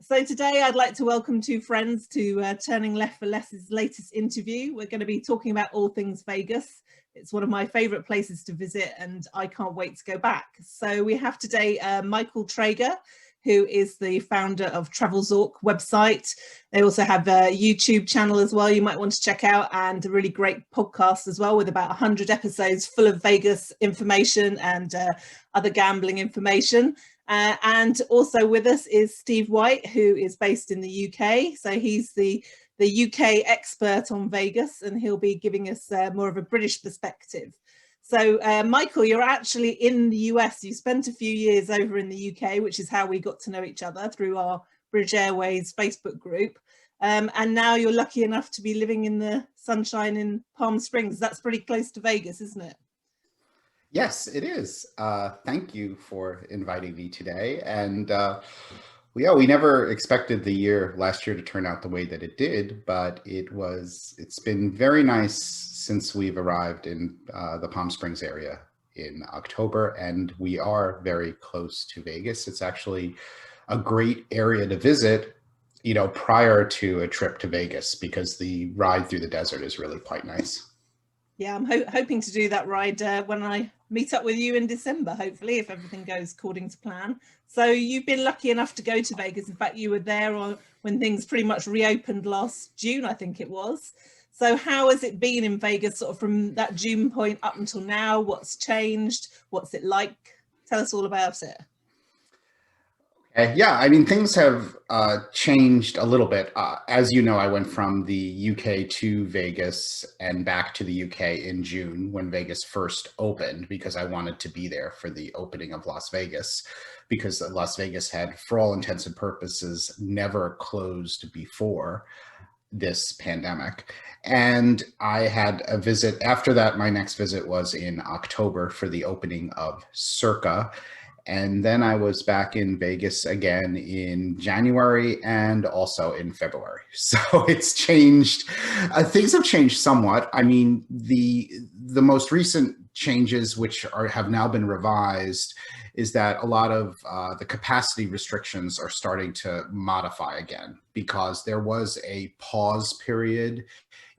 So today I'd like to welcome two friends to Turning Left for Less's latest interview. We're going to be talking about all things Vegas. It's one of my favorite places to visit and I can't wait to go back. So we have today Michael Trager, who is the founder of TravelZork website. They also have a YouTube channel as well you might want to check out, and a really great podcast as well with about 100 episodes full of Vegas information and other gambling information. And also with us is Steve White, who is based in the UK. So he's the UK expert on Vegas, and he'll be giving us more of a British perspective. So Michael, you're actually in the US. You spent a few years over in the UK, which is how we got to know each other through our British Airways Facebook group. And now you're lucky enough to be living in the sunshine in Palm Springs. That's pretty close to Vegas, isn't it? Yes, it is. Thank you for inviting me today. And we never expected the last year to turn out the way that it did, but it's been very nice since we've arrived in the Palm Springs area in October, and we are very close to Vegas. It's actually a great area to visit, prior to a trip to Vegas, because the ride through the desert is really quite nice. Yeah, I'm hoping to do that ride when I meet up with you in December, hopefully, if everything goes according to plan. So you've been lucky enough to go to Vegas. In fact, you were there when things pretty much reopened last June, I think it was. So how has it been in Vegas sort of from that June point up until now? What's changed? What's it like? Tell us all about it. Yeah, I mean, things have changed a little bit. As you know, I went from the UK to Vegas and back to the UK in June when Vegas first opened, because I wanted to be there for the opening of Las Vegas, because Las Vegas had, for all intents and purposes, never closed before this pandemic. And I had a visit after that. My next visit was in October for the opening of Circa. And then I was back in Vegas again in January and also in February. So it's changed. Things have changed somewhat. I mean, the most recent changes, which have now been revised, is that a lot of the capacity restrictions are starting to modify again, because there was a pause period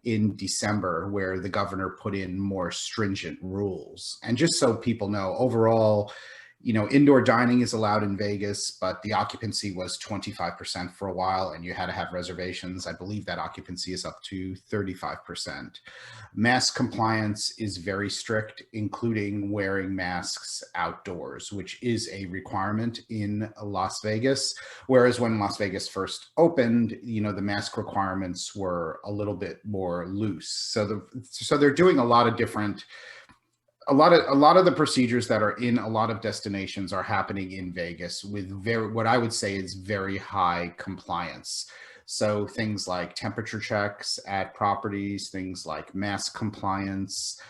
in December where the governor put in more stringent rules. And just so people know, overall, indoor dining is allowed in Vegas, but the occupancy was 25% for a while, and you had to have reservations. I believe that occupancy is up to 35%. Mask compliance is very strict, including wearing masks outdoors, which is a requirement in Las Vegas. Whereas when Las Vegas first opened, the mask requirements were a little bit more loose. So they're doing a lot of different. A lot of the procedures that are in a lot of destinations are happening in Vegas with what I would say is very high compliance. So things like temperature checks at properties, things like mask compliance,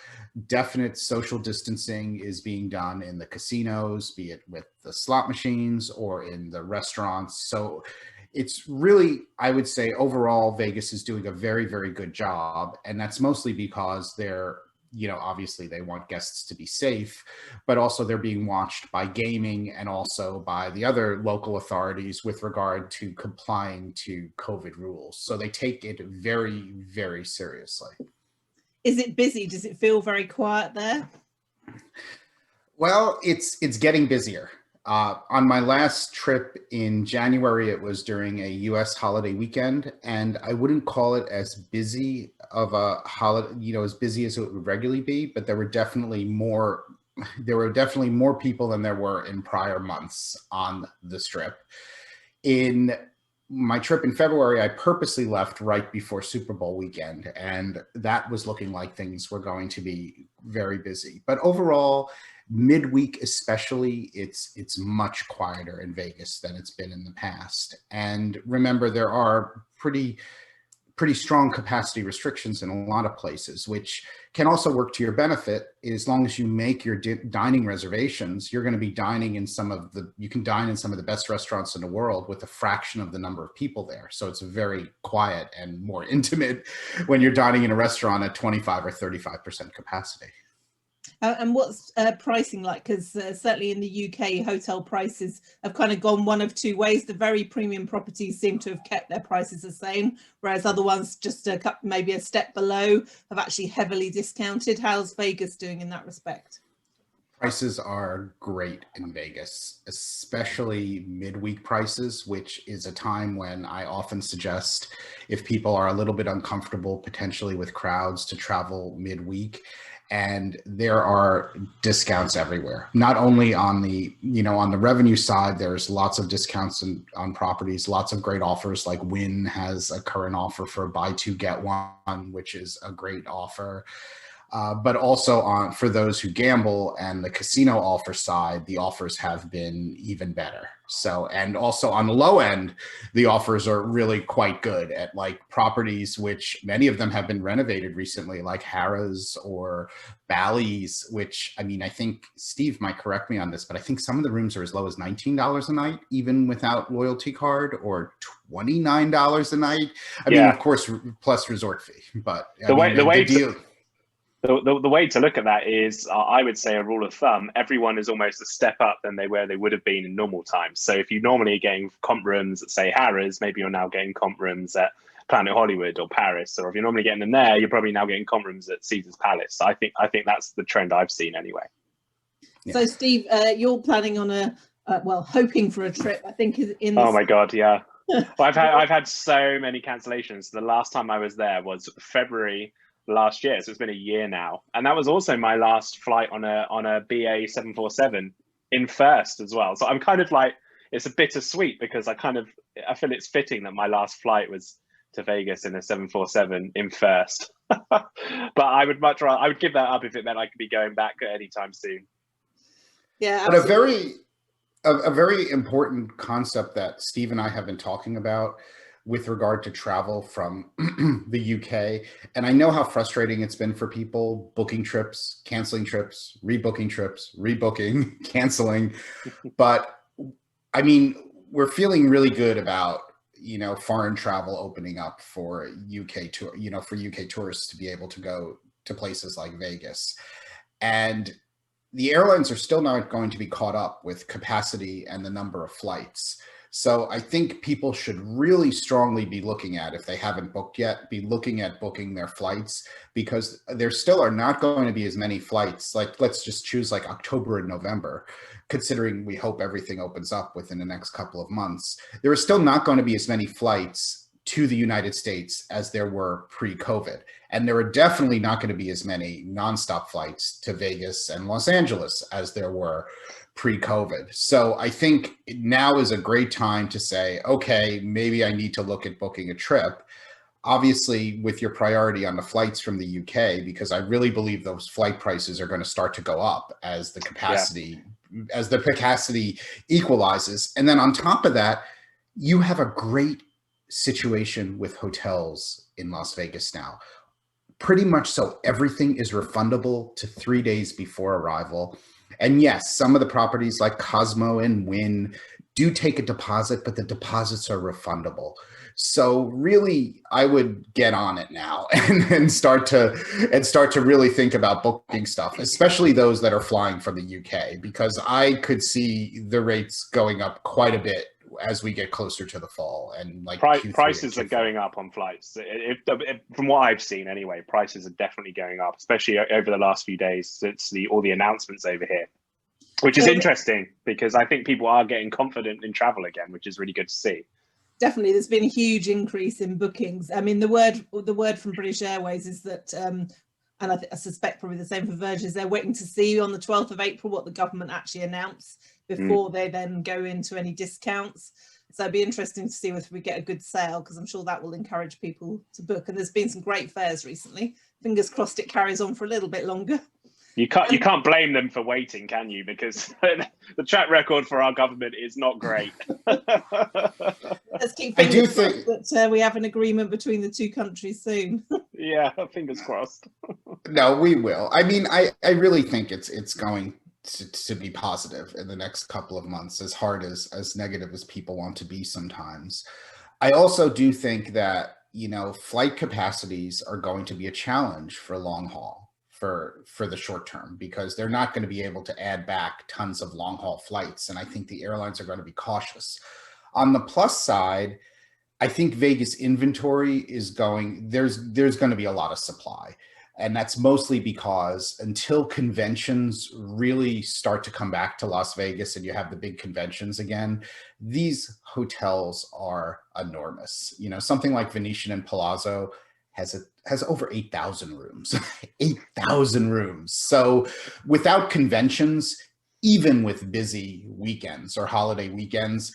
definite social distancing is being done in the casinos, be it with the slot machines or in the restaurants. So it's really, I would say, overall, Vegas is doing a very, very good job. And that's mostly because obviously they want guests to be safe, but also they're being watched by gaming and also by the other local authorities with regard to complying to COVID rules. So they take it very, very seriously. Is it busy? Does it feel very quiet there? Well, it's getting busier. On my last trip in January, it was during a US holiday weekend, and I wouldn't call it as busy of a holiday, as busy as it would regularly be, but there were definitely more people than there were in prior months on the Strip. In my trip in February, I purposely left right before Super Bowl weekend, and that was looking like things were going to be very busy. But overall, midweek especially, it's much quieter in Vegas than it's been in the past. And remember, there are pretty strong capacity restrictions in a lot of places, which can also work to your benefit. As long as you make your dining reservations, you're going to be dining in you can dine in some of the best restaurants in the world with a fraction of the number of people there. So it's very quiet and more intimate when you're dining in a restaurant at 25 or 35% capacity. And what's pricing like? Because certainly in the UK, hotel prices have kind of gone one of two ways. The very premium properties seem to have kept their prices the same, whereas other ones just maybe a step below have actually heavily discounted. How's Vegas doing in that respect? Prices are great in Vegas, especially midweek prices, which is a time when I often suggest if people are a little bit uncomfortable potentially with crowds to travel midweek. And there are discounts everywhere, not only on the, on the revenue side. There's lots of discounts on properties, lots of great offers. Like Wynn has a current offer for buy two, get one, which is a great offer. But also for those who gamble and the casino offer side, the offers have been even better. So, and also on the low end, the offers are really quite good at like properties, which many of them have been renovated recently, like Harrah's or Bally's, which, I mean, I think Steve might correct me on this, but I think some of the rooms are as low as $19 a night, even without loyalty card, or $29 a night. I mean, of course, plus resort fee, but the way to look at that is, I would say a rule of thumb, everyone is almost a step up than they would have been in normal times. So if you normally are getting comp rooms at, say, Harrah's, maybe you're now getting comp rooms at Planet Hollywood or Paris, or if you're normally getting them there, you're probably now getting comp rooms at Caesar's Palace. I think that's the trend I've seen anyway. Yeah. So Steve, you're planning on hoping for a trip, I think, in Oh my God, yeah. Well, I've had so many cancellations. The last time I was there was February last year, so it's been a year now, and that was also my last flight on a BA 747 in first as well. So I'm kind of like, it's a bittersweet, because I feel it's fitting that my last flight was to Vegas in a 747 in first. But I would give that up if it meant I could be going back at any time soon. Yeah, absolutely. But a very important concept that Steve and I have been talking about with regard to travel from the UK. And I know how frustrating it's been for people booking trips, canceling trips, rebooking, canceling. But I mean, we're feeling really good about, foreign travel opening up for UK for UK tourists to be able to go to places like Vegas. And the airlines are still not going to be caught up with capacity and the number of flights. So I think people should really strongly be looking at, if they haven't booked yet, be looking at booking their flights, because there still are not going to be as many flights. Like, let's just choose like October and November, considering we hope everything opens up within the next couple of months. There are still not going to be as many flights to the United States as there were pre-COVID. And there are definitely not going to be as many nonstop flights to Vegas and Los Angeles as there were pre-COVID. So I think now is a great time to say, okay, maybe I need to look at booking a trip, obviously with your priority on the flights from the UK, because I really believe those flight prices are going to start to go up as the capacity, equalizes. And then on top of that, you have a great situation with hotels in Las Vegas now. Pretty much so everything is refundable to 3 days before arrival. And yes, some of the properties like Cosmo and Wynn do take a deposit, but the deposits are refundable. So really, I would get on it now and start to really think about booking stuff, especially those that are flying from the UK, because I could see the rates going up quite a bit as we get closer to the fall, and like prices are going up on flights. From what I've seen anyway, prices are definitely going up, especially over the last few days since all the announcements over here, which is interesting, because I think people are getting confident in travel again, which is really good to see. Definitely, there's been a huge increase in bookings. I mean, the word from British Airways is that, and I suspect probably the same for Virgin, is they're waiting to see on the 12th of April what the government actually announced before they then go into any discounts. So it'd be interesting to see if we get a good sale, because I'm sure that will encourage people to book. And there's been some great fares recently. Fingers crossed it carries on for a little bit longer. You can't blame them for waiting, can you? Because the track record for our government is not great. Let's keep fingers crossed that we have an agreement between the two countries soon. Yeah, fingers crossed. No, we will. I mean, I really think it's going to be positive in the next couple of months, as hard as negative as people want to be sometimes. I also do think that, flight capacities are going to be a challenge for long haul. for the short term, because they're not going to be able to add back tons of long haul flights. And I think the airlines are going to be cautious. On the plus side, I think Vegas inventory is there's going to be a lot of supply. And that's mostly because until conventions really start to come back to Las Vegas and you have the big conventions again, these hotels are enormous. You know, something like Venetian and Palazzo has over 8,000 rooms, 8,000 rooms. So without conventions, even with busy weekends or holiday weekends,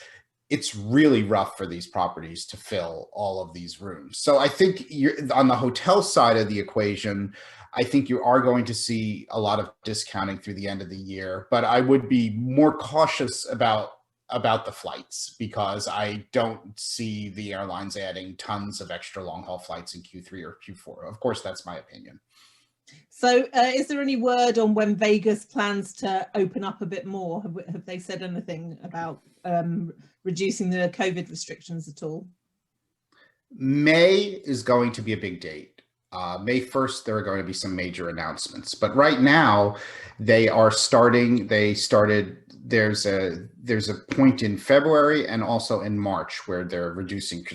it's really rough for these properties to fill all of these rooms. So I think on the hotel side of the equation, I think you are going to see a lot of discounting through the end of the year, but I would be more cautious about the flights, because I don't see the airlines adding tons of extra long haul flights in Q3 or Q4. Of course, that's my opinion. So is there any word on when Vegas plans to open up a bit more? Have they said anything about reducing the COVID restrictions at all? May is going to be a big date. May 1st, there are going to be some major announcements. But right now, there's a point in February and also in March where they're reducing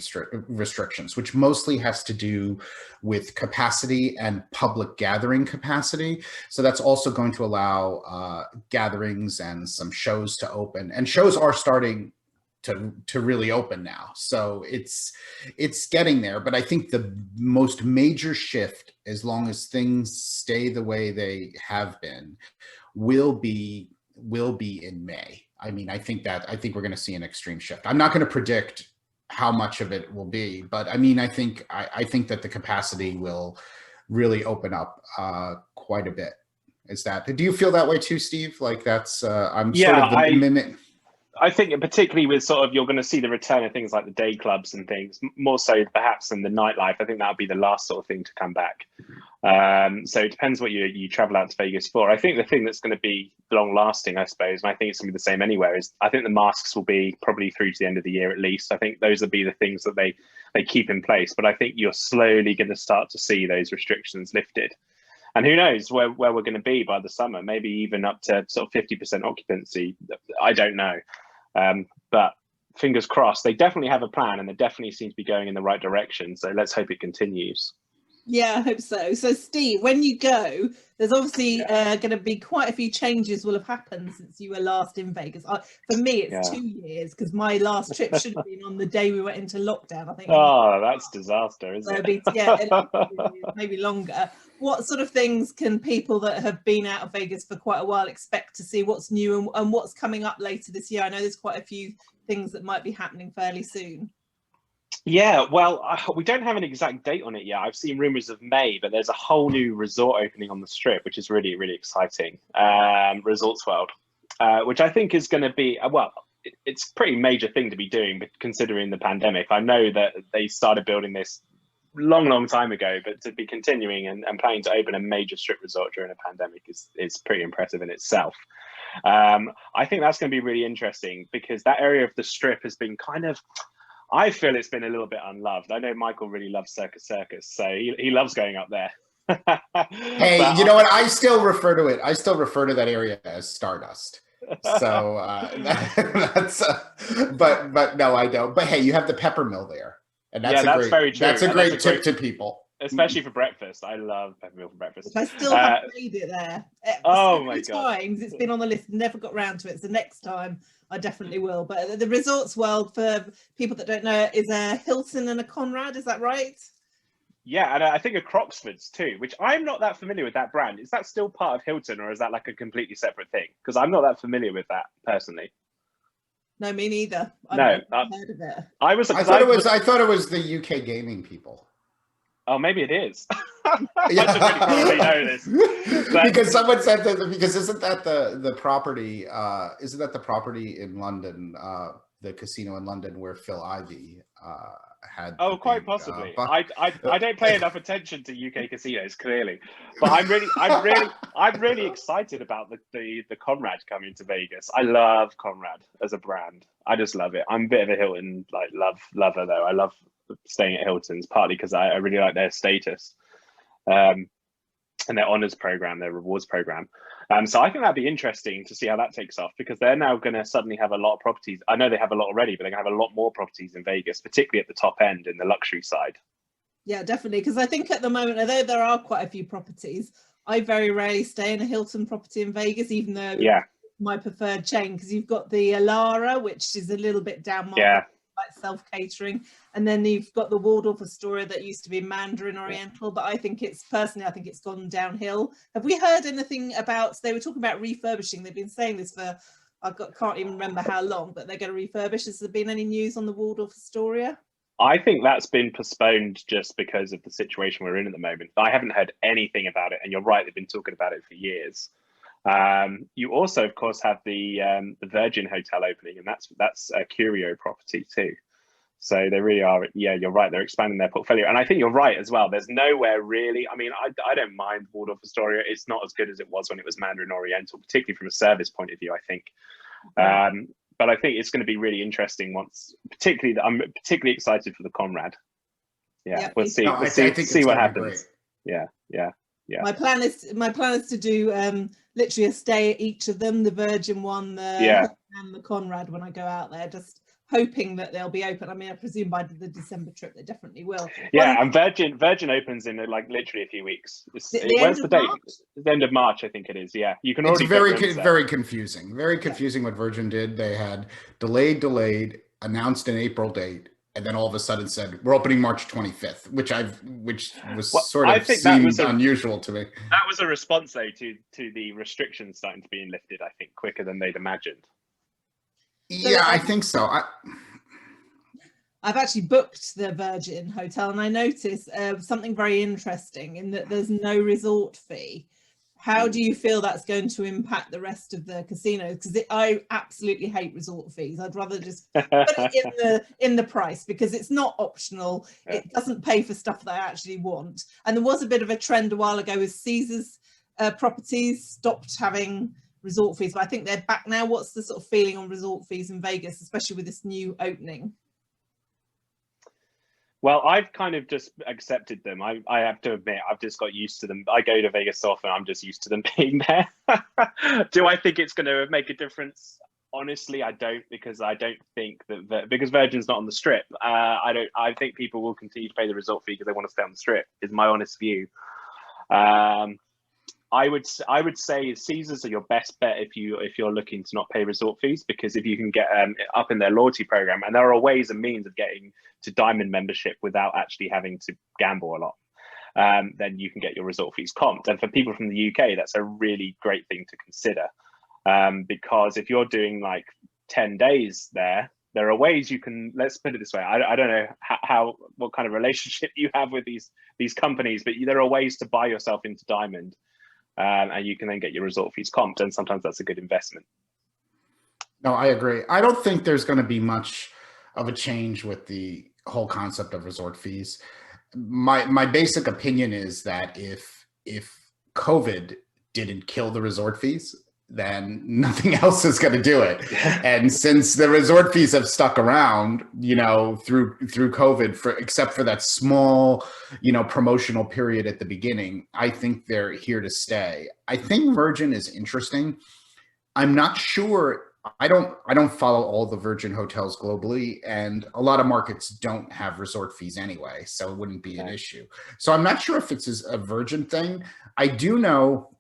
restrictions, which mostly has to do with capacity and public gathering capacity. So that's also going to allow gatherings and some shows to open. And shows are starting to really open now. So it's getting there. But I think the most major shift, as long as things stay the way they have been, will be in May. I mean, I think we're going to see an extreme shift. I'm not going to predict how much of it will be, but I mean, I think that the capacity will really open up quite a bit. Do you feel that way too, Steve? Like that's I'm sort of the mimic. I think particularly with sort of, you're going to see the return of things like the day clubs and things, more so perhaps than the nightlife. I think that'll be the last sort of thing to come back. So it depends what you travel out to Vegas for. I think the thing that's going to be long lasting, I suppose, and I think it's going to be the same anywhere, is I think the masks will be probably through to the end of the year at least. I think those will be the things that they keep in place. But I think you're slowly going to start to see those restrictions lifted. And who knows where we're going to be by the summer, maybe even up to sort of 50% occupancy. I don't know. But fingers crossed, they definitely have a plan, and they definitely seem to be going in the right direction. So let's hope it continues. Yeah, I hope so. So Steve, when you go, there's obviously going to be quite a few changes will have happened since you were last in Vegas. For me, it's 2 years, because my last trip should have been on the day we went into lockdown, I think. Oh, that's disaster, isn't it? Maybe longer. What sort of things can people that have been out of Vegas for quite a while expect to see? What's new and what's coming up later this year? I know there's quite a few things that might be happening fairly soon. Yeah, well, we don't have an exact date on it yet. I've seen rumors of May, but there's a whole new resort opening on the Strip, which is really, really exciting. Resorts World, which I think is going to be, it's a pretty major thing to be doing, but considering the pandemic. I know that they started building this long time ago, but to be continuing and planning to open a major Strip resort during a pandemic is pretty impressive in itself. I think that's going to be really interesting, because that area of the Strip has been kind of, I feel it's been a little bit unloved. I know Michael really loves Circus, so he loves going up there. Hey, but you know what? I still refer to that area as Stardust. So that's, but no, I don't. But hey, you have the Pepper Mill there, and that's very true. That's a great tip to people, especially for breakfast. I love Pepper Mill for breakfast. I still haven't made it there. Oh my god! Times it's been on the list, never got round to it. So next time I definitely will. But the Resorts World, for people that don't know, is a Hilton and a Conrad. Is that right? Yeah, and I think a Croxford's too, which I'm not that familiar with that brand. Is that still part of Hilton, or is that like a completely separate thing? Because I'm not that familiar with that personally. No, me neither. I've never heard of it. I thought it was the UK gaming people. Oh, maybe it is. I should really probably know this. But because someone said that, because isn't that the property? Isn't that the property in London, the casino in London where Phil Ivey had? Oh, quite possibly. I don't pay enough attention to UK casinos, clearly, but I'm really excited about the Conrad coming to Vegas. I love Conrad as a brand. I just love it. I'm a bit of a Hilton lover though. I love staying at Hilton's, partly because I really like their status. and their honors program, their rewards program. So I think that'd be interesting to see how that takes off, because they're now going to suddenly have a lot of properties. I know they have a lot already, but they're going to have a lot more properties in Vegas, particularly at the top end in the luxury side. Yeah, definitely. Because I think at the moment, although there are quite a few properties, I very rarely stay in a Hilton property in Vegas, even though my preferred chain, because you've got the Alara, which is a little bit down market, like self-catering, and then you've got the Waldorf Astoria that used to be Mandarin Oriental, but I think it's gone downhill. Have we heard anything about, they were talking about refurbishing, they've been saying this for, can't even remember how long, but they're going to refurbish. Has there been any news on the Waldorf Astoria? I think that's been postponed just because of the situation we're in at the moment. I haven't heard anything about it, and you're right, they've been talking about it for years. You also, of course, have the Virgin Hotel opening, and that's a Curio property too. So they really are. Yeah, you're right. They're expanding their portfolio, and I think you're right as well. There's nowhere really. I mean, I don't mind Waldorf Astoria. It's not as good as it was when it was Mandarin Oriental, particularly from a service point of view, I think. But I think it's going to be really interesting once. I'm particularly excited for the Conrad. Yeah, we'll see. We'll see what happens. Yeah. My plan is to do literally a stay at each of them, the Virgin one, and the Conrad, when I go out there, just hoping that they'll be open. I mean, I presume by the December trip they definitely will. Yeah, and Virgin opens in like literally a few weeks. Where's the date? The end of March, I think it is. Yeah, you can already. It's very confusing. Very confusing what Virgin did. They had delayed, announced an April date, and then all of a sudden said we're opening March 25th, which seemed unusual to me. That was a response though to the restrictions starting to be lifted, I think, quicker than they'd imagined. Yeah, I think so. I've actually booked the Virgin Hotel, and I noticed something very interesting in that there's no resort fee. How do you feel that's going to impact the rest of the casinos? Because I absolutely hate resort fees. I'd rather just put it in the price, because it's not optional. It doesn't pay for stuff that I actually want. And there was a bit of a trend a while ago with Caesars properties stopped having resort fees, but I think they're back now. What's the sort of feeling on resort fees in Vegas, especially with this new opening? Well, I've kind of just accepted them. I have to admit, I've just got used to them. I go to Vegas often. I'm just used to them being there. Do I think it's going to make a difference? Honestly, I don't, because I don't think because Virgin's not on the Strip. I think people will continue to pay the resort fee because they want to stay on the Strip, is my honest view. I would say Caesars are your best bet if you're looking to not pay resort fees, because if you can get up in their loyalty program, and there are ways and means of getting to Diamond membership without actually having to gamble a lot, then you can get your resort fees comped. And for people from the UK, that's a really great thing to consider, because if you're doing like 10 days there are ways you can, let's put it this way, I don't know what kind of relationship you have with these companies, but there are ways to buy yourself into Diamond. And you can then get your resort fees comped, and sometimes that's a good investment. No, I agree. I don't think there's going to be much of a change with the whole concept of resort fees. My basic opinion is that if COVID didn't kill the resort fees, then nothing else is going to do it. And since the resort fees have stuck around, through COVID, except for that small, promotional period at the beginning, I think they're here to stay. I think Virgin is interesting. I'm not sure. I don't follow all the Virgin hotels globally, and a lot of markets don't have resort fees anyway, so it wouldn't be an issue. So I'm not sure if it's a Virgin thing. I do know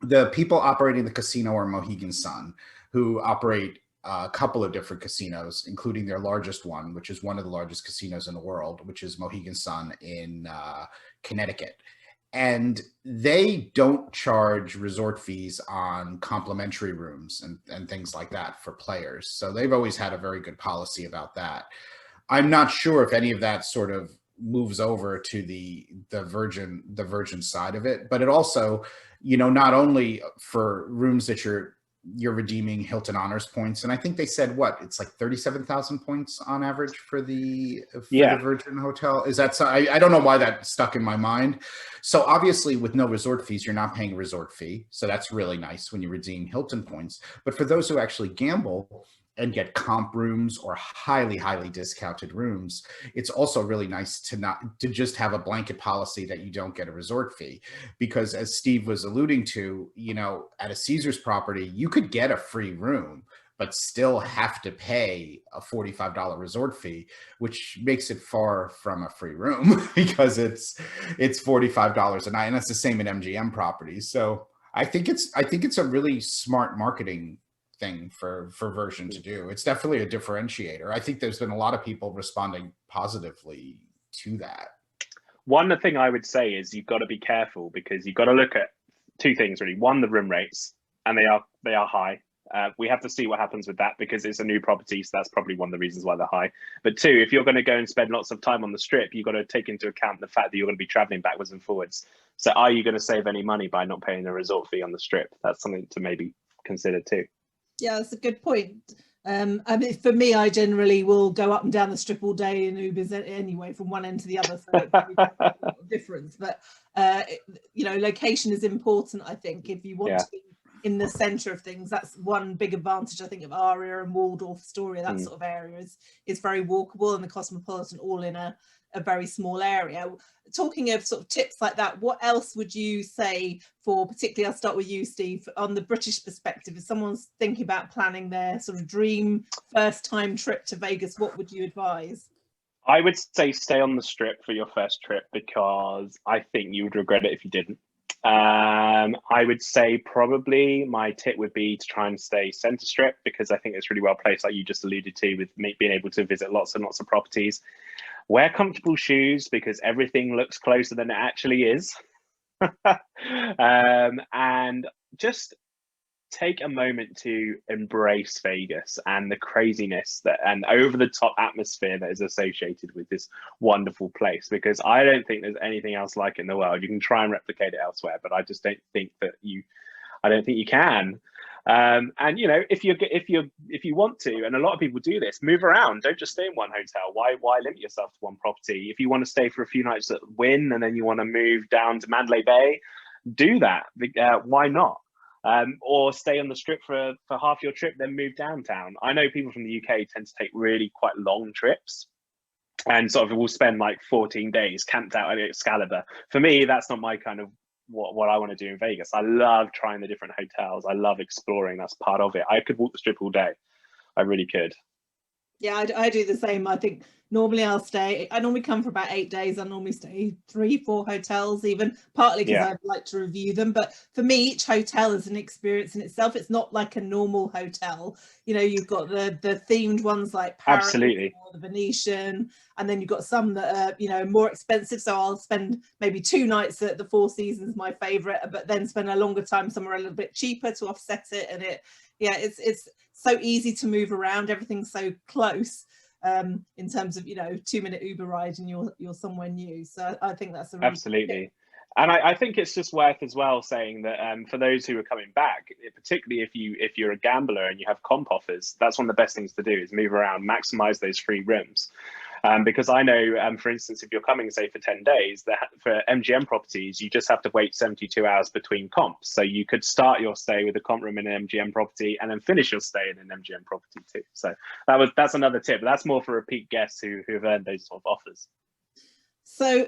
the people operating the casino are Mohegan Sun, who operate a couple of different casinos, including their largest one, which is one of the largest casinos in the world, which is Mohegan Sun in Connecticut. And they don't charge resort fees on complimentary rooms and things like that for players. So they've always had a very good policy about that. I'm not sure if any of that sort of moves over to the Virgin side of it, but it also, not only for rooms that you're redeeming Hilton Honors points, and I think they said it's like 37,000 points on average for the Virgin Hotel. Is that I don't know why that stuck in my mind. So obviously with no resort fees, you're not paying a resort fee. So that's really nice when you redeem Hilton points. But for those who actually gamble, and get comp rooms or highly, highly discounted rooms, it's also really nice to just have a blanket policy that you don't get a resort fee. Because as Steve was alluding to, you know, at a Caesars property, you could get a free room, but still have to pay a $45 resort fee, which makes it far from a free room because it's $45 a night. And that's the same at MGM properties. So I think it's a really smart marketing thing for Version to do. It's definitely a differentiator. I think there's been a lot of people responding positively to that. One thing I would say is you've got to be careful, because you've got to look at two things really. One, the room rates, and they are high. We have to see what happens with that, because it's a new property, so that's probably one of the reasons why they're high. But two, if you're going to go and spend lots of time on the Strip, you've got to take into account the fact that you're going to be traveling backwards and forwards. So are you going to save any money by not paying a resort fee on the Strip? That's something to maybe consider too. Yeah, that's a good point. I mean, for me, I generally will go up and down the Strip all day in Ubers anyway, from one end to the other, so it can be a lot of difference. But you know, location is important, I think, if you want to be in the centre of things. That's one big advantage, I think, of Aria and Waldorf Astoria. That sort of area is very walkable, and the Cosmopolitan all in a very small area. Talking of sort of tips like that, what else would you say for, particularly, I'll start with you, Steve, on the British perspective, if someone's thinking about planning their sort of dream first time trip to Vegas, what would you advise? I would say stay on the Strip for your first trip, because I think you would regret it if you didn't. I would say probably my tip would be to try and stay center Strip, because I think it's really well placed, like you just alluded to, with being able to visit lots and lots of properties. Wear comfortable shoes, because everything looks closer than it actually is. And just take a moment to embrace Vegas and the craziness and over the top atmosphere that is associated with this wonderful place, because I don't think there's anything else like it in the world. You can try and replicate it elsewhere, but I just don't think you can. And you know, if you want to, and a lot of people do this, move around. Don't just stay in one hotel. Why limit yourself to one property? If you want to stay for a few nights at Wynn and then you want to move down to Mandalay Bay, do that. Why not? Or stay on the Strip for half your trip, then move downtown. I know people from the UK tend to take really quite long trips and sort of will spend like 14 days camped out at Excalibur. For me, that's not my kind of what I want to do in Vegas. I love trying the different hotels. I love exploring. That's part of it. I could walk the Strip all day. I really could. Yeah, I do the same. I think normally I normally come for about 8 days. I normally stay 3-4 hotels, even, partly because I like to review them. But for me, each hotel is an experience in itself. It's not like a normal hotel. You know, you've got the themed ones like Paris, absolutely, or the Venetian, and then you've got some that are, you know, more expensive. So I'll spend maybe 2 nights at the Four Seasons, my favorite, but then spend a longer time somewhere a little bit cheaper to offset it. And it's so easy to move around. Everything's so close in terms of, you know, 2-minute Uber ride and you're somewhere new. So I think that's a really absolutely. And I think it's just worth as well saying that for those who are coming back, particularly if you're a gambler and you have comp offers, that's one of the best things to do, is move around, maximize those free rooms. Because I know, for instance, if you're coming, say, for 10 days, for MGM properties, you just have to wait 72 hours between comps. So you could start your stay with a comp room in an MGM property and then finish your stay in an MGM property too. So that's another tip. That's more for repeat guests who have earned those sort of offers. So,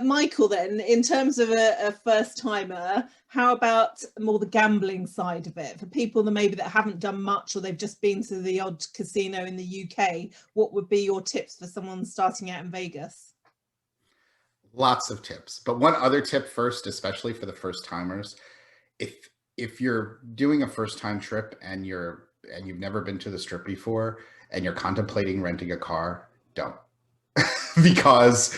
Michael, then, in terms of a first timer, how about more the gambling side of it? For people that haven't done much, or they've just been to the odd casino in the UK, what would be your tips for someone starting out in Vegas? Lots of tips, but one other tip first, especially for the first timers, if you're doing a first time trip and you've never been to the Strip before and you're contemplating renting a car, don't. because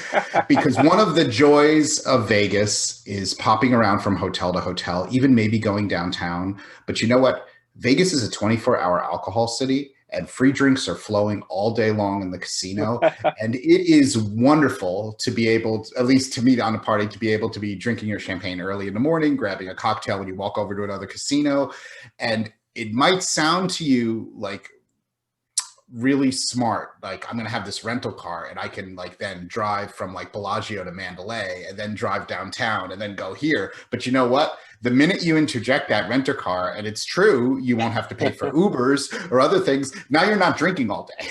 one of the joys of Vegas is popping around from hotel to hotel, even maybe going downtown. But you know what? Vegas is a 24-hour alcohol city, and free drinks are flowing all day long in the casino. And it is wonderful to be able to, at least to meet on a party, to be able to be drinking your champagne early in the morning, grabbing a cocktail when you walk over to another casino. And it might sound to you like really smart, like, I'm gonna have this rental car and I can like then drive from like Bellagio to Mandalay and then drive downtown and then go here. But you know what? The minute you interject that rent a car, and it's true, you won't have to pay for Ubers or other things. Now you're not drinking all day.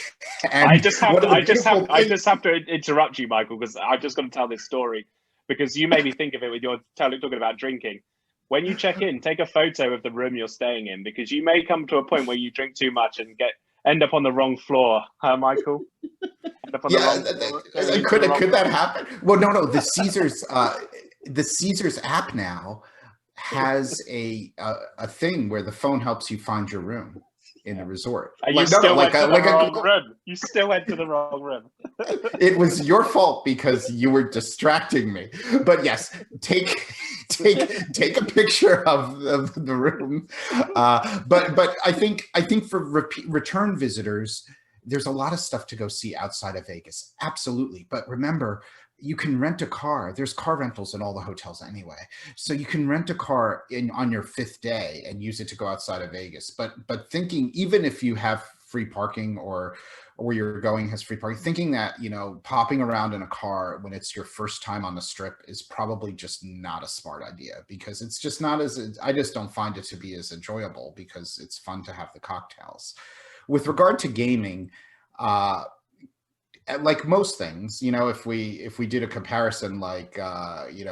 And I just have to interrupt you, Michael, because I'm just going to tell this story because you made me think of it with your talking about drinking. When you check in, take a photo of the room you're staying in, because you may come to a point where you drink too much and end up on the wrong floor, huh, Michael? Could that happen? Well, no. The Caesars app now has a thing where the phone helps you find your room in the resort. You still went to the wrong room. It was your fault because you were distracting me. But yes, take a picture of the room. But I think for return visitors, there's a lot of stuff to go see outside of Vegas. Absolutely. But remember, you can rent a car. There's car rentals in all the hotels anyway. So you can rent a car on your 5th day and use it to go outside of Vegas. But thinking, even if you have free parking or where you're going has free parking, thinking that, popping around in a car when it's your first time on the Strip is probably just not a smart idea, because it's just not I just don't find it to be as enjoyable, because it's fun to have the cocktails. With regard to gaming, like most things, if we did a comparison, like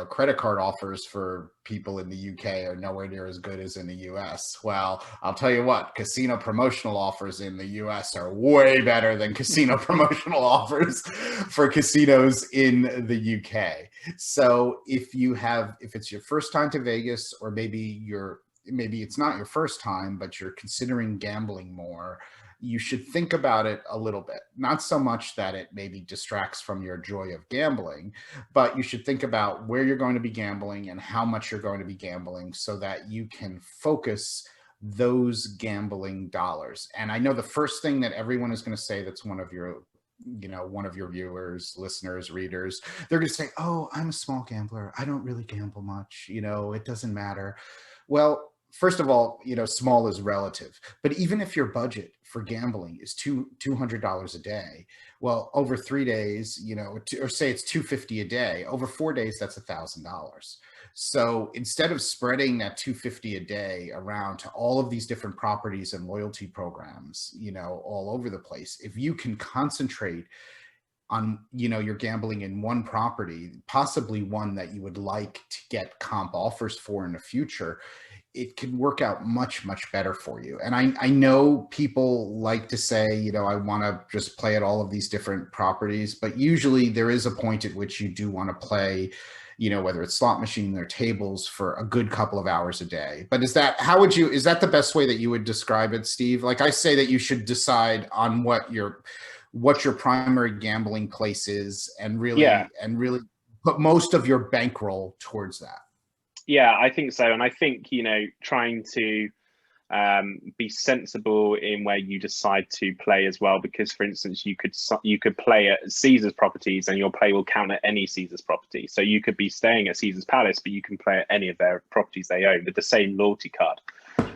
credit card offers for people in the UK are nowhere near as good as in the US. Well, I'll tell you what, casino promotional offers in the US are way better than casino promotional offers for casinos in the UK. So if it's your first time to Vegas, or maybe it's not your first time, but you're considering gambling more, you should think about it a little bit. Not so much that it maybe distracts from your joy of gambling, but you should think about where you're going to be gambling and how much you're going to be gambling, so that you can focus those gambling dollars. And I know the first thing that everyone is going to say, that's one of your viewers, listeners, readers, they're going to say, "Oh, I'm a small gambler. I don't really gamble much. It doesn't matter." Well, first of all, small is relative, but even if your budget for gambling is $200 a day, well, over 3 days, or say it's $250 a day, over 4 days, that's $1,000. So instead of spreading that $250 a day around to all of these different properties and loyalty programs, all over the place, if you can concentrate on, your gambling in one property, possibly one that you would like to get comp offers for in the future, it can work out much, much better for you. And I know people like to say, I want to just play at all of these different properties, but usually there is a point at which you do want to play, whether it's slot machine or tables, for a good couple of hours a day. But is that the best way that you would describe it, Steve? Like, I say that you should decide on what your primary gambling place is, and really put most of your bankroll towards that. Yeah, I think so. And I think, trying to be sensible in where you decide to play as well, because, for instance, you could play at Caesars properties and your play will count at any Caesars property. So you could be staying at Caesars Palace, but you can play at any of their properties they own with the same loyalty card.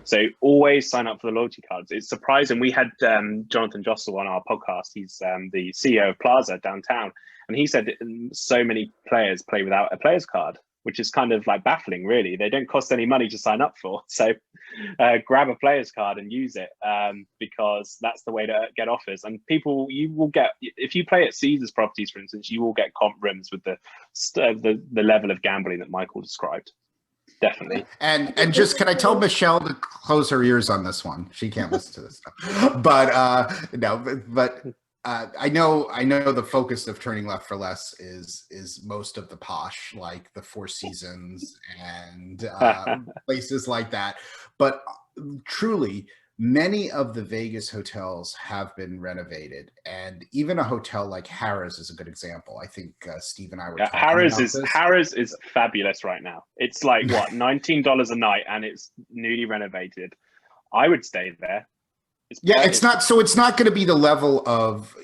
So always sign up for the loyalty cards. It's surprising. We had Jonathan Jostle on our podcast. He's the CEO of Plaza downtown, and he said so many players play without a player's card, which is kind of like baffling, really. They don't cost any money to sign up for. So grab a player's card and use it, because that's the way to get offers. And people, you will get, if you play at Caesars properties, for instance, you will get comp rooms with the level of gambling that Michael described. Definitely. And just, can I tell Michelle to close her ears on this one? She can't listen to this stuff. But I know the focus of Turning Left for Less is most of the posh, like the Four Seasons and places like that. But truly, many of the Vegas hotels have been renovated, and even a hotel like Harrah's is a good example. I think Steve and I were talking about this. Harrah's is fabulous right now. It's like what, $19 a night, and it's newly renovated. I would stay there. It's not going to be the level of,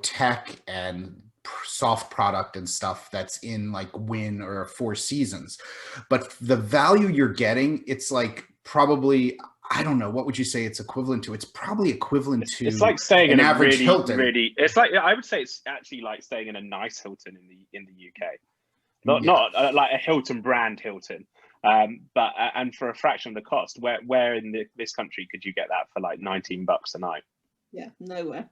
tech and soft product and stuff that's in like Wynn or Four Seasons, but the value you're getting, it's like probably, I don't know, what would you say it's equivalent to? It's probably equivalent to, it's like staying in an average Hilton. It's like, I would say it's actually like staying in a nice Hilton in the UK, not like a Hilton brand Hilton, But and for a fraction of the cost, where in this country could you get that for like $19 a night? Yeah, nowhere.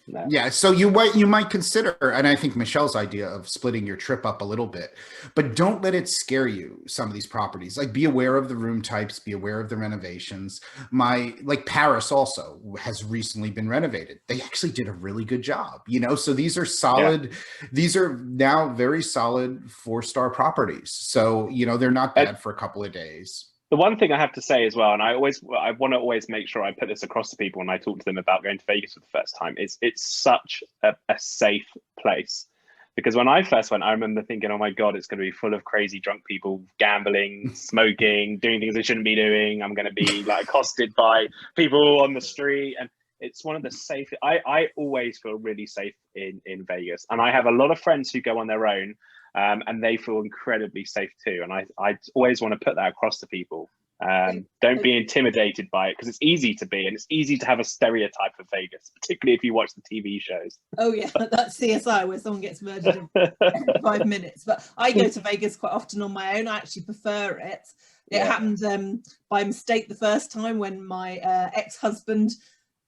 No. Yeah, so you might consider, and I think Michelle's idea of splitting your trip up a little bit, but don't let it scare you. Some of these properties, like, be aware of the room types, be aware of the renovations. Like Paris also has recently been renovated. They actually did a really good job, so these are solid. Yeah. These are now very solid 4-star properties. So, they're not bad for a couple of days. The one thing I have to say as well, and I want to always make sure I put this across to people when I talk to them about going to Vegas for the first time, is it's such a safe place. Because when I first went, I remember thinking, oh my God, it's going to be full of crazy drunk people, gambling, smoking, doing things they shouldn't be doing. I'm going to be like accosted by people on the street. And it's one of the safe. I always feel really safe in Vegas. And I have a lot of friends who go on their own. And they feel incredibly safe too. And I always want to put that across to people. Don't be intimidated by it, because it's easy to be, and it's easy to have a stereotype of Vegas, particularly if you watch the TV shows. Oh yeah, that's CSI, where someone gets murdered in 5 minutes. But I go to Vegas quite often on my own. I actually prefer it. It happened by mistake the first time when my ex-husband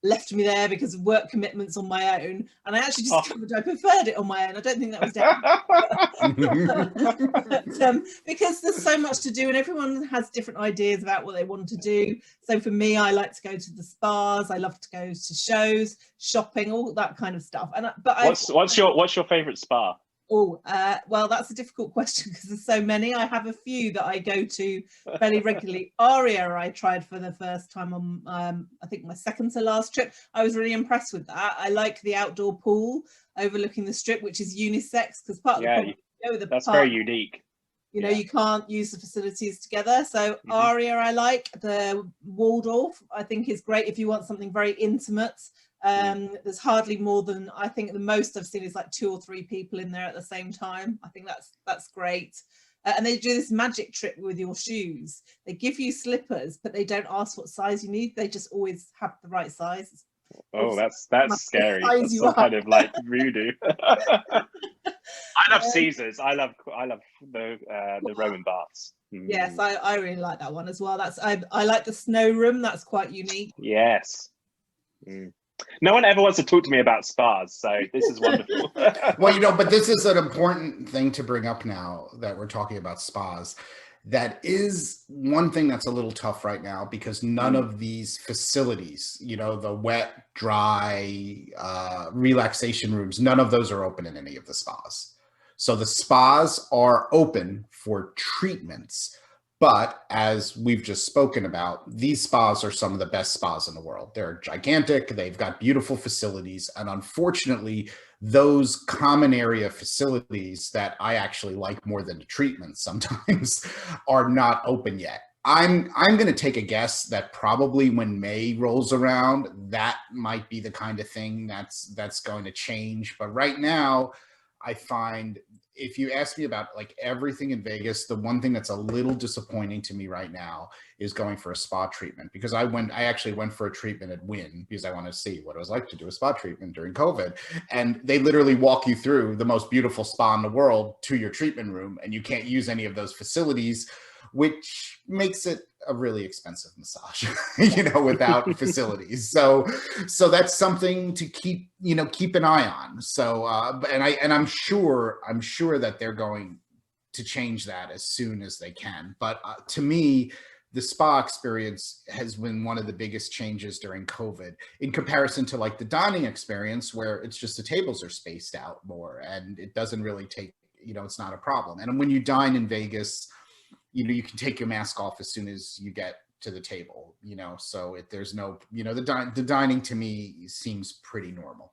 left me there because of work commitments on my own, and I actually discovered I preferred it on my own. I don't think that was down. Because there's so much to do, and everyone has different ideas about what they want to do. So for me, I like to go to the spas. I love to go to shows, shopping, all that kind of stuff. And what's your favorite spa? Oh, well, that's a difficult question because there's so many. I have a few that I go to fairly regularly. Aria, I tried for the first time on, I think, my second to last trip. I was really impressed with that. I like the outdoor pool overlooking the strip, which is unisex, because part of the problem, that's very unique. You can't use the facilities together. So Aria, I like. The Waldorf, I think, is great if you want something very intimate. There's hardly more than, I think the most I've seen is like 2 or 3 people in there at the same time. I think that's great. And they do this magic trick with your shoes. They give you slippers, but they don't ask what size you need. They just always have the right size. Oh, that's scary. That's some kind of like voodoo. I love Caesars. I love the Roman baths. Yes, I really like that one as well. I like the snow room. That's quite unique. Yes. No one ever wants to talk to me about spas, so this is wonderful. Well, but this is an important thing to bring up now that we're talking about spas. That is one thing that's a little tough right now, because none of these facilities, the wet, dry, relaxation rooms, none of those are open in any of the spas. So the spas are open for treatments. But as we've just spoken about, these spas are some of the best spas in the world. They're gigantic. They've got beautiful facilities. And unfortunately, those common area facilities that I actually like more than the treatments sometimes are not open yet. I'm going to take a guess that probably when May rolls around, that might be the kind of thing that's going to change. But right now, I find, if you ask me about like everything in Vegas, the one thing that's a little disappointing to me right now is going for a spa treatment, because I actually went for a treatment at Wynn because I want to see what it was like to do a spa treatment during COVID. And they literally walk you through the most beautiful spa in the world to your treatment room, and you can't use any of those facilities, which makes it a really expensive massage, without facilities. So that's something to keep an eye on. So, I'm sure that they're going to change that as soon as they can. But to me, the spa experience has been one of the biggest changes during COVID in comparison to like the dining experience, where it's just the tables are spaced out more and it doesn't really take, it's not a problem. And when you dine in Vegas, you can take your mask off as soon as you get to the table, so there's no, the dining to me seems pretty normal.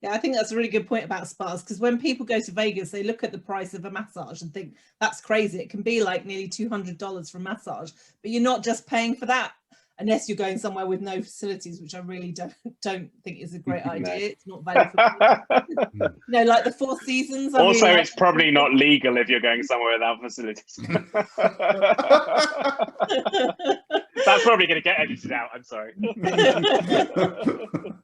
Yeah, I think that's a really good point about spas, because when people go to Vegas, they look at the price of a massage and think that's crazy. It can be like nearly $200 for a massage, but you're not just paying for that unless you're going somewhere with no facilities, which I really don't think is a great idea. No. It's not valuable. Like the Four Seasons. Also, it's probably not legal if you're going somewhere without facilities. That's probably going to get edited out. I'm sorry.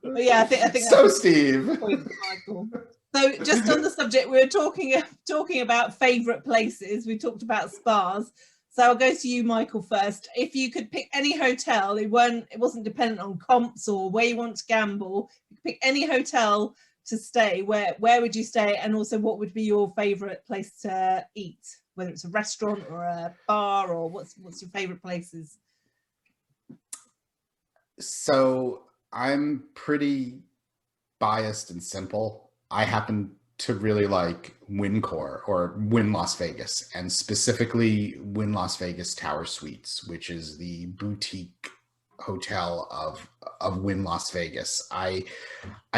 But yeah, I think so, Steve. Michael. So, just on the subject, we were talking about favourite places. We talked about spas. So I'll go to you, Michael, first. If you could pick any hotel, it wasn't dependent on comps or where you want to gamble. You could pick any hotel to stay. Where would you stay? And also, what would be your favorite place to eat? Whether it's a restaurant or a bar, or what's your favorite places? So I'm pretty biased and simple. I happen to really like Wynn or Wynn Las Vegas, and specifically Wynn Las Vegas Tower Suites, which is the boutique hotel of Wynn Las Vegas. I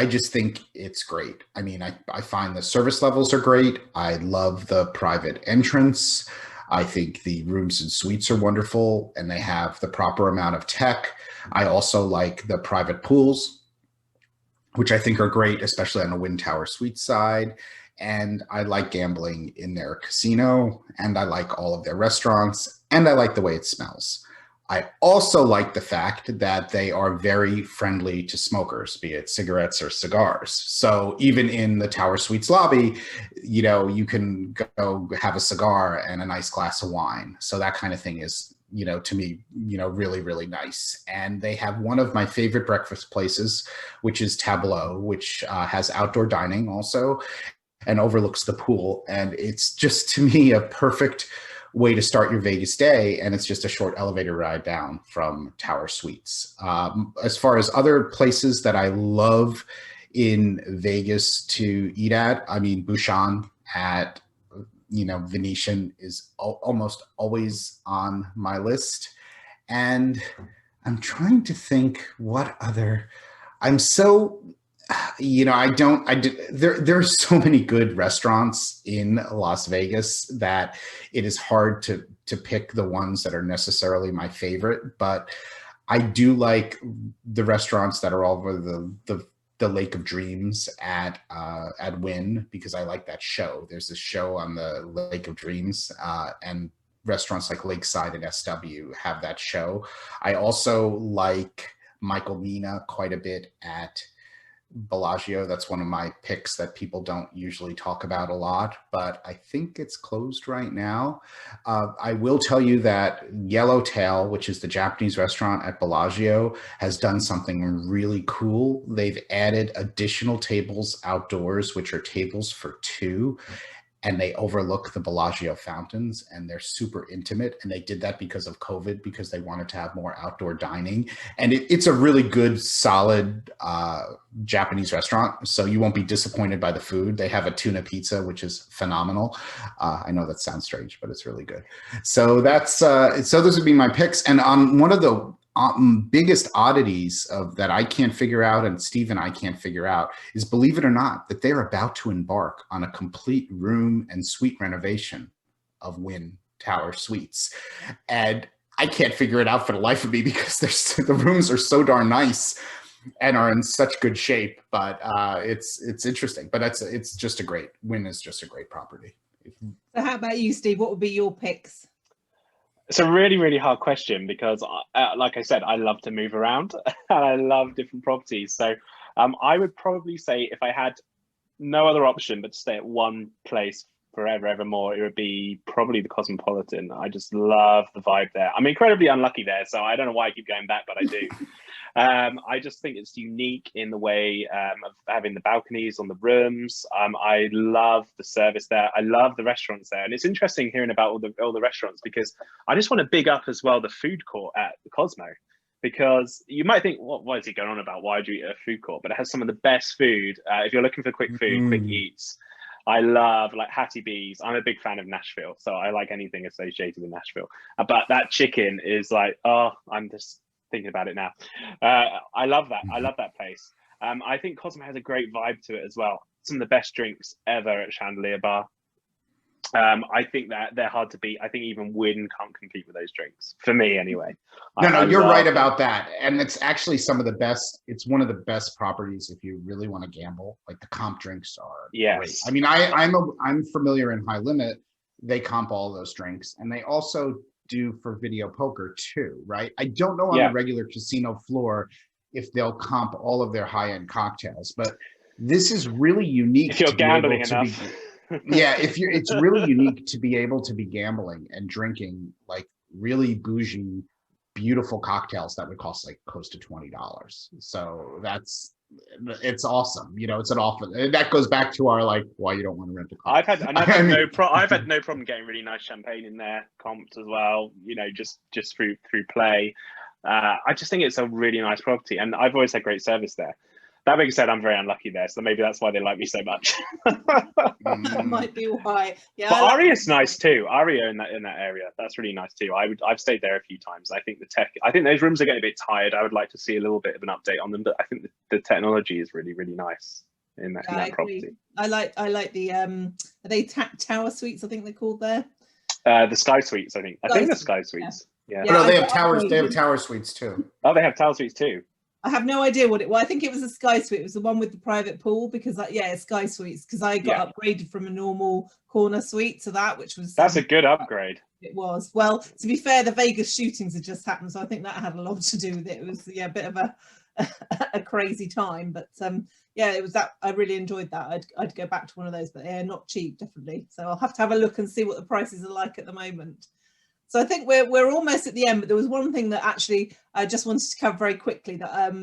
just think it's great. I mean, I find the service levels are great. I love the private entrance. I think the rooms and suites are wonderful, and they have the proper amount of tech. I also like the private pools, which I think are great, especially on the Wynn Tower Suite side. And I like gambling in their casino, and I like all of their restaurants, and I like the way it smells. I also like the fact that they are very friendly to smokers, be it cigarettes or cigars. So even in the Tower Suites lobby, you can go have a cigar and a nice glass of wine. So that kind of thing is, to me, really, really nice. And they have one of my favorite breakfast places, which is Tableau, which has outdoor dining also and overlooks the pool. And it's just, to me, a perfect way to start your Vegas day. And it's just a short elevator ride down from Tower Suites. As far as other places that I love in Vegas to eat at, I mean, Bouchon at Venetian is almost always on my list. And I'm trying to think what other, I'm so, there's so many good restaurants in Las Vegas that it is hard to pick the ones that are necessarily my favorite, but I do like the restaurants that are all over the Lake of Dreams at Wynn, because I like that show. There's this show on the Lake of Dreams, and restaurants like Lakeside and SW have that show. I also like Michael Mina quite a bit at Bellagio. That's one of my picks that people don't usually talk about a lot, but I think it's closed right now. I will tell you that Yellowtail, which is the Japanese restaurant at Bellagio, has done something really cool. They've added additional tables outdoors, which are tables for two, and they overlook the Bellagio fountains, and they're super intimate. And they did that because of COVID, because they wanted to have more outdoor dining. And it's a really good, solid Japanese restaurant. So you won't be disappointed by the food. They have a tuna pizza, which is phenomenal. I know that sounds strange, but it's really good. So so those would be my picks. And on one of the biggest oddities of that I can't figure out, and Steve and I can't figure out, is, believe it or not, that they're about to embark on a complete room and suite renovation of Wynn Tower Suites. And I can't figure it out for the life of me, because the rooms are so darn nice and are in such good shape. But it's interesting. But it's just a great, Wynn is just a great property. So how about you, Steve? What would be your picks? It's a really, really hard question, because, like I said, I love to move around and I love different properties. So I would probably say, if I had no other option but to stay at one place forever, evermore, it would be probably the Cosmopolitan. I just love the vibe there. I'm incredibly unlucky there, so I don't know why I keep going back, but I do. I just think it's unique in the way of having the balconies on the rooms. I love the service there. I love the restaurants there. And it's interesting hearing about all the restaurants, because I just want to big up as well the food court at the Cosmo, because you might think, what is he going on about? Why do you eat a food court? But it has some of the best food. If you're looking for quick food, quick eats, I love like Hattie B's. I'm a big fan of Nashville, so I like anything associated with Nashville. But that chicken is like, oh, I'm just thinking about it now. I love that. I love that place. I think Cosmo has a great vibe to it as well. Some of the best drinks ever at Chandelier Bar. I think that they're hard to beat. I think even Wynn can't compete with those drinks, for me anyway. No, you're right about that. And it's actually some of the best. It's one of the best properties if you really want to gamble. Like, the comp drinks are great. I mean, I'm familiar in High Limit. They comp all those drinks, and they also do for video poker too, right? I don't know on the regular casino floor if they'll comp all of their high-end cocktails, but this is really unique. If you're gambling enough. Yeah, it's really unique to be able to be gambling and drinking like really bougie, beautiful cocktails that would cost like close to $20. So it's awesome. You know, it's an often, and that goes back to our like why you don't want to rent a car. I've had no problem getting really nice champagne in there, comped as well. You know, just through play. I just think it's a really nice property, and I've always had great service there. That being said, I'm very unlucky there, so maybe that's why they like me so much. That might be why. Yeah, but Aria's nice too. Aria in that area, that's really nice too. I've stayed there a few times. I think those rooms are getting a bit tired. I would like to see a little bit of an update on them, but I think the technology is really, really nice in that property. I like the are they tower suites? I think they're called there. The Sky Suites, I think the Sky Suites. Yeah. No, they have towers. They have tower suites too. Oh, they have tower suites too. I have no idea what it was. I think it was a Sky Suite. It was the one with the private pool because, Sky Suites, because I got upgraded from a normal corner suite to that, which was... That's a good upgrade. It was. Well, to be fair, the Vegas shootings had just happened, so I think that had a lot to do with it. It was, a bit of a crazy time. But, it was that. I really enjoyed that. I'd go back to one of those, but not cheap, definitely. So I'll have to have a look and see what the prices are like at the moment. So I think we're almost at the end, but there was one thing that actually I just wanted to cover very quickly that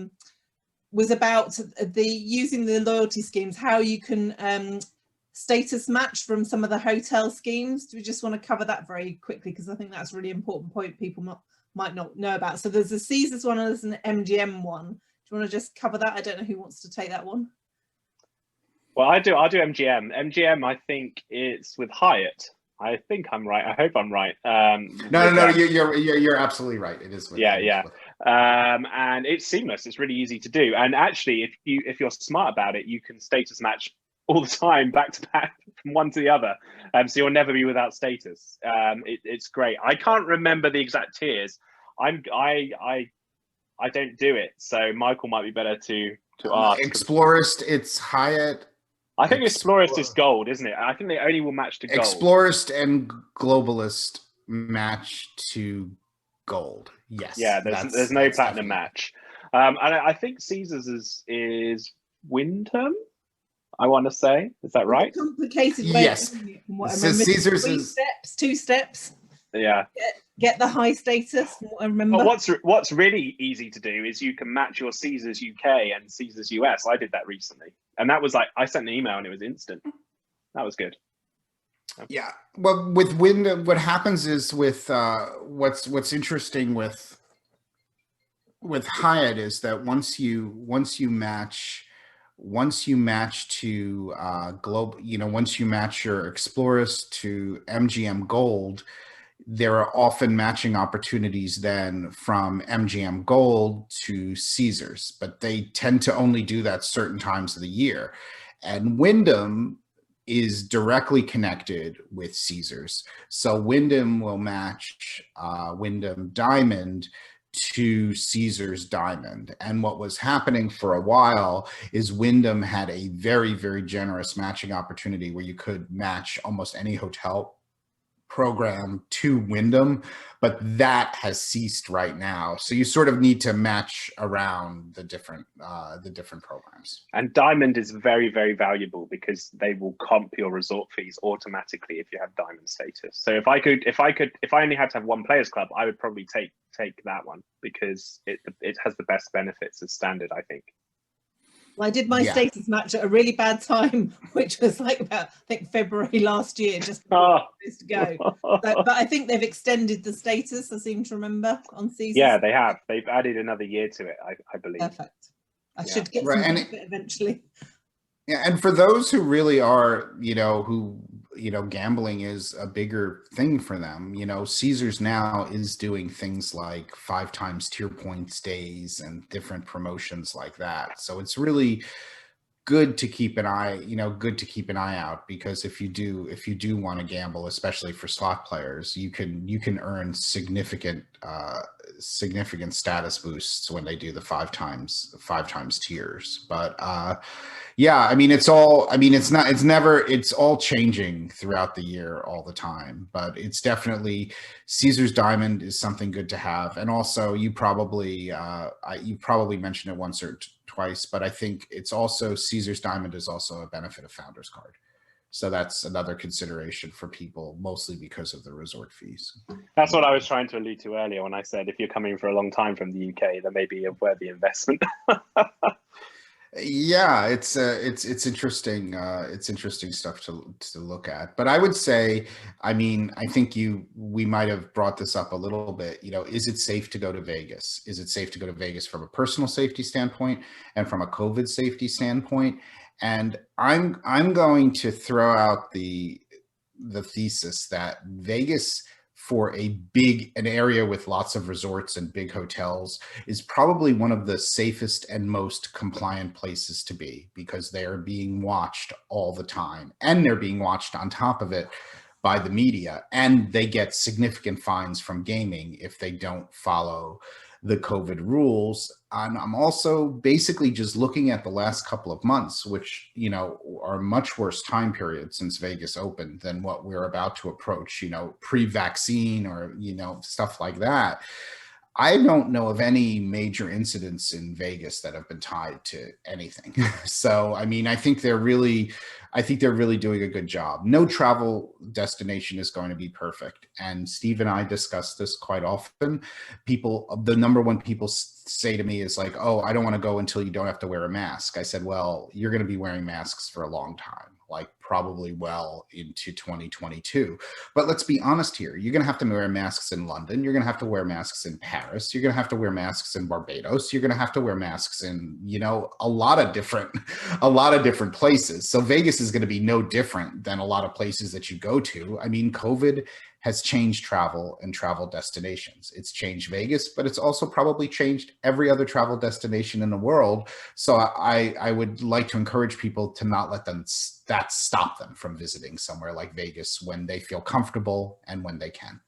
was about using the loyalty schemes, how you can status match from some of the hotel schemes. Do we just want to cover that very quickly? Because I think that's a really important point people might not know about. So there's a Caesars one and there's an MGM one. Do you want to just cover that? I don't know who wants to take that one. Well, I'll do MGM. MGM, I think it's with Hyatt. I think I'm right. I hope I'm right. No, you're absolutely right. It is. And it's seamless. It's really easy to do. And actually, if you're smart about it, you can status match all the time, back to back, from one to the other. So you'll never be without status. It's great. I can't remember the exact tiers. I don't do it. So Michael might be better to ask. Explorist, it's Hyatt. I think Explorist is gold, isn't it? I think they only will match to gold. Explorist and Globalist match to gold. Yes. Yeah, there's no platinum match. And I think Caesars is Wyndham, I want to say. Is that right? Complicated way. Yes. So Caesars is 2 steps. Yeah. Get the high status. I remember. But what's really easy to do is you can match your Caesars UK and Caesars US. I did that recently, and that was like I sent an email and it was instant. That was good. Yeah. Well, with Wyndham, what happens is with what's interesting with Hyatt is that once you match to global, once you match your Explorers to MGM Gold, there are often matching opportunities then from MGM Gold to Caesars, but they tend to only do that certain times of the year. And Wyndham is directly connected with Caesars. So Wyndham will match Wyndham Diamond to Caesars Diamond. And what was happening for a while is Wyndham had a very, very generous matching opportunity where you could match almost any hotel program to Wyndham, but that has ceased right now. So you sort of need to match around the different programs. And Diamond is very, very valuable because they will comp your resort fees automatically if you have Diamond status. So if I only had to have one players club, I would probably take that one because it has the best benefits as standard, I think. Well, I did my status match at a really bad time, which was like about, I think, February last year, just before it was supposed to go. But I think they've extended the status, I seem to remember, on Caesars. Yeah, they have. They've added another year to it, I believe. Perfect. I should get some benefit eventually. Yeah, and for those who really are, gambling is a bigger thing for them. Caesars now is doing things like 5 times tier point stays and different promotions like that. So it's really good to keep an eye out, because if you do want to gamble, especially for slot players, you can earn significant status boosts when they do the 5 times tiers. But it's all changing throughout the year all the time, but it's definitely Caesars Diamond is something good to have. And also you probably mentioned it once or twice, but I think it's also Caesars Diamond is also a benefit of Founders Card. So that's another consideration for people, mostly because of the resort fees. That's what I was trying to allude to earlier when I said if you're coming for a long time from the UK, there may be a worthy investment. Yeah, it's interesting. It's interesting stuff to look at. But I would say, I mean, I think we might have brought this up a little bit. You know, is it safe to go to Vegas? Is it safe to go to Vegas from a personal safety standpoint and from a COVID safety standpoint? And I'm going to throw out the thesis that Vegas, for an area with lots of resorts and big hotels, is probably one of the safest and most compliant places to be, because they are being watched all the time, and they're being watched on top of it by the media, and they get significant fines from gaming if they don't follow the COVID rules. And I'm also basically just looking at the last couple of months, which, you know, are a much worse time period since Vegas opened than what we're about to approach, you know, pre-vaccine or, you know, stuff like that. I don't know of any major incidents in Vegas that have been tied to anything. So, I mean, I think they're really doing a good job. No travel destination is going to be perfect. And Steve and I discuss this quite often. The number one people say to me is like, oh, I don't want to go until you don't have to wear a mask. I said, well, you're going to be wearing masks for a long time, like probably well into 2022. But let's be honest here. You're going to have to wear masks in London. You're going to have to wear masks in Paris. You're going to have to wear masks in Barbados. You're going to have to wear masks in, you know, a lot of different places. So Vegas is going to be no different than a lot of places that you go to. I mean, COVID has changed travel and travel destinations. It's changed Vegas, but it's also probably changed every other travel destination in the world. So I would like to encourage people to not let that stop them from visiting somewhere like Vegas when they feel comfortable and when they can.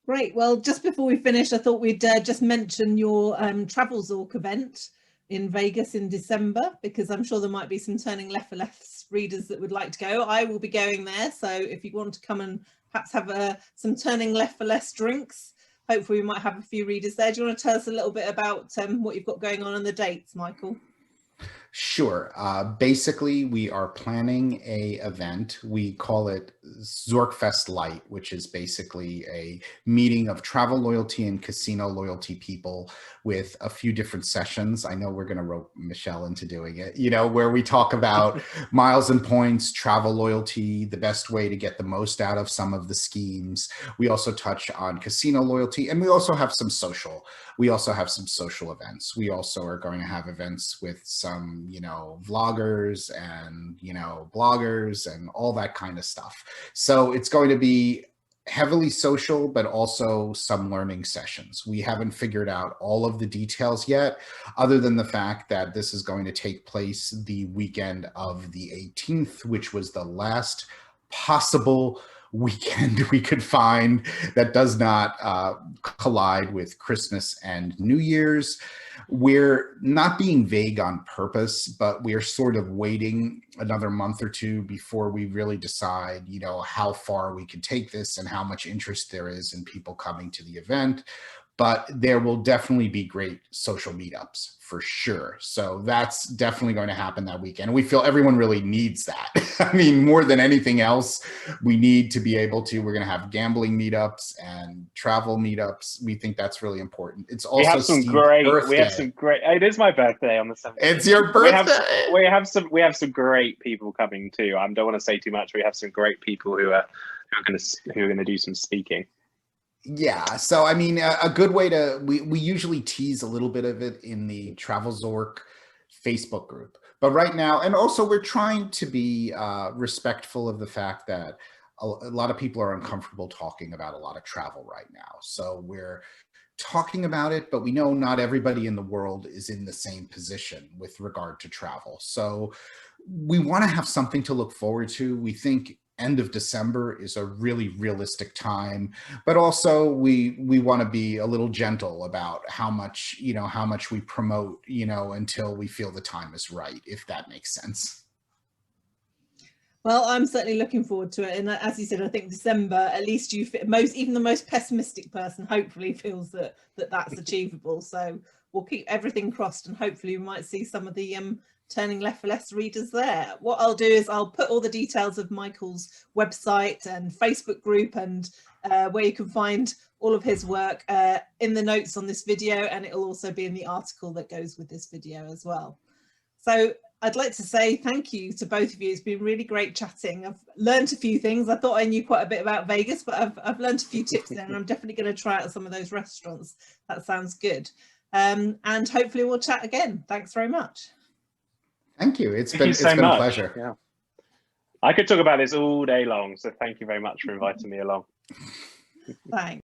Great. Well, just before we finish, I thought we'd just mention your TravelZork event in Vegas in December, because I'm sure there might be some Turning Left for Less readers that would like to go. I will be going there, so if you want to come and perhaps have some Turning Left for Less drinks, hopefully we might have a few readers there. Do you want to tell us a little bit about what you've got going on and the dates, Michael? Sure. Basically, we are planning a event. We call it Zorkfest Light, which is basically a meeting of travel loyalty and casino loyalty people with a few different sessions. I know we're going to rope Michelle into doing it, you know, where we talk about miles and points, travel loyalty, the best way to get the most out of some of the schemes. We also touch on casino loyalty, and we also have some social. We also have some social events. We also are going to have events with some, you know, vloggers and, you know, bloggers and all that kind of stuff. So it's going to be heavily social, but also some learning sessions. We haven't figured out all of the details yet, other than the fact that this is going to take place the weekend of the 18th, which was the last possible weekend we could find that does not collide with Christmas and New Year's. We're not being vague on purpose, but we are sort of waiting another month or two before we really decide, you know, how far we can take this and how much interest there is in people coming to the event. But there will definitely be great social meetups for sure. So that's definitely going to happen that weekend. We feel everyone really needs that. I mean, more than anything else, we need to be able to, we're going to have gambling meetups and travel meetups. We think that's really important. It's also we have some great, it is my birthday on the 7th. It's your birthday. We have some great people coming too. I don't want to say too much. We have some great people who are going to do some speaking. Yeah, so I mean, a good way to, we usually tease a little bit of it in the TravelZork Facebook group, but right now, and also we're trying to be respectful of the fact that a lot of people are uncomfortable talking about a lot of travel right now. So we're talking about it, but we know not everybody in the world is in the same position with regard to travel. So we want to have something to look forward to. We think end of December is a really realistic time, but also we want to be a little gentle about how much we promote, you know, until we feel the time is right, if that makes sense. Well, I'm certainly looking forward to it. And as you said, I think December, at least even the most pessimistic person hopefully feels that's achievable. So we'll keep everything crossed, and hopefully we might see some of the Turning Left for Less readers there. What I'll do is I'll put all the details of Michael's website and Facebook group and where you can find all of his work in the notes on this video, and it'll also be in the article that goes with this video as well. So I'd like to say thank you to both of you. It's been really great chatting. I've learned a few things. I thought I knew quite a bit about Vegas, but I've learned a few tips there, and I'm definitely going to try out some of those restaurants. That sounds good. And hopefully we'll chat again. Thanks very much. Thank you. It's Thank been you so a much. pleasure. Yeah. I could talk about this all day long, so thank you very much for inviting me along. Thanks.